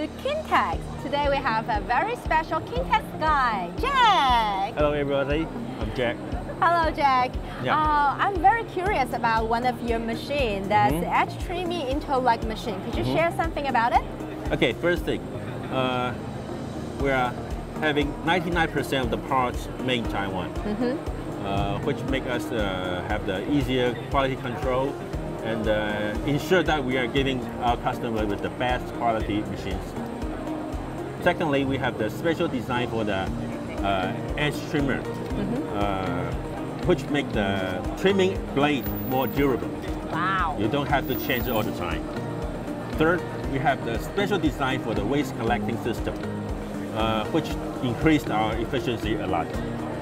to Kingtex. Today we have a very special Kingtex guy, Jack. Hello everybody, I'm Jack. Hello Jack. Yeah. I'm very curious about one of your machines that's edge trimming interlock machine. Could you share something about it? Okay, first thing, we are having 99% of the parts made in Taiwan, which make us have the easier quality control and ensure that we are giving our customer with the best quality machines. Secondly, we have the special design for the edge trimmer, which make the trimming blade more durable. Wow. You don't have to change it all the time. Third, we have the special design for the waste collecting system, which increased our efficiency a lot.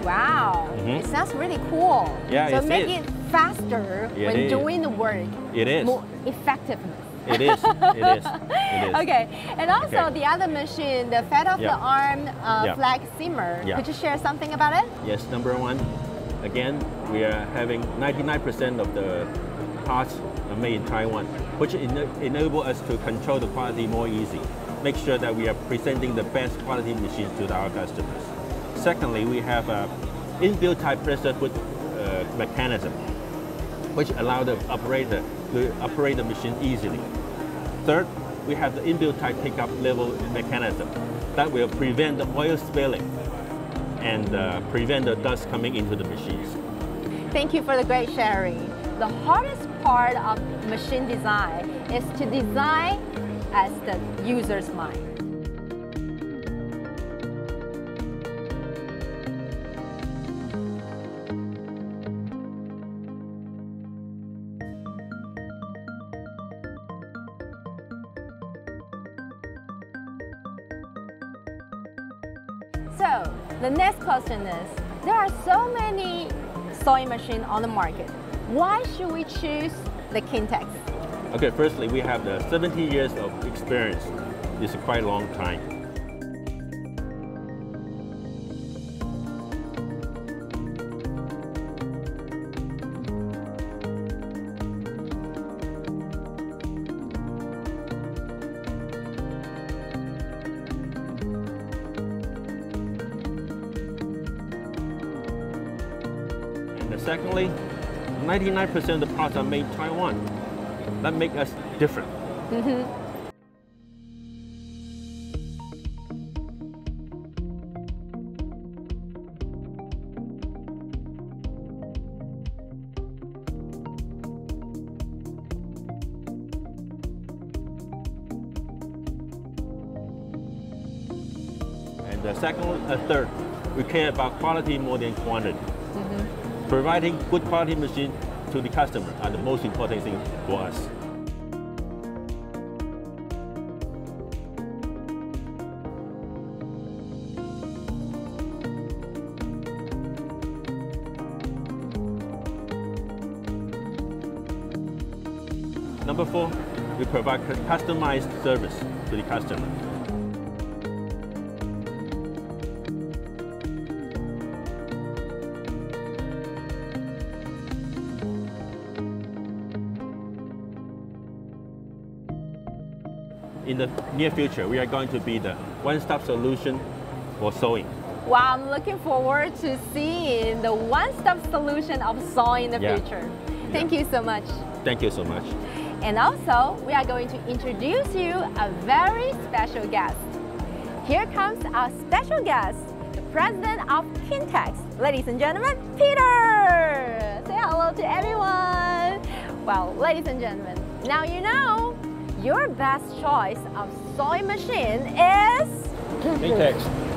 Wow, it sounds really cool. Yeah, so make it faster when doing the work. It is. More effectiveness. It is. It is. It is. Okay, and also the other machine, the fat of the arm flag simmer. Could you share something about it? Yes, number one, again, we are having 99% of the parts are made in Taiwan, which enable us to control the quality more easy. Make sure that we are presenting the best quality machines to our customers. Secondly, we have an inbuilt type pressure foot mechanism, which allows the operator to operate the machine easily. Third, we have the inbuilt type pickup level mechanism that will prevent the oil spilling and prevent the dust coming into the machines. Thank you for the great sharing. The hardest part of machine design is to design as the user's mind. So, the next question is, there are so many sewing machines on the market. Why should we choose the Kingtex? Okay, firstly, we have the 70 years of experience. It's a quite long time. Secondly, 99% of the parts are made in Taiwan. That makes us different. And the third, we care about quality more than quantity. Providing good quality machine to the customer are the most important thing for us. Number four, we provide customized service to the customer. In the near future, we are going to be the one-stop solution for sewing. Wow, I'm looking forward to seeing the one-stop solution of sewing in the future. Thank you so much. Thank you so much. And also, we are going to introduce you a very special guest. Here comes our special guest, the president of Kingtex. Ladies and gentlemen, Peter! Say hello to everyone. Well, ladies and gentlemen, now you know your best choice of sewing machine is Kingtex.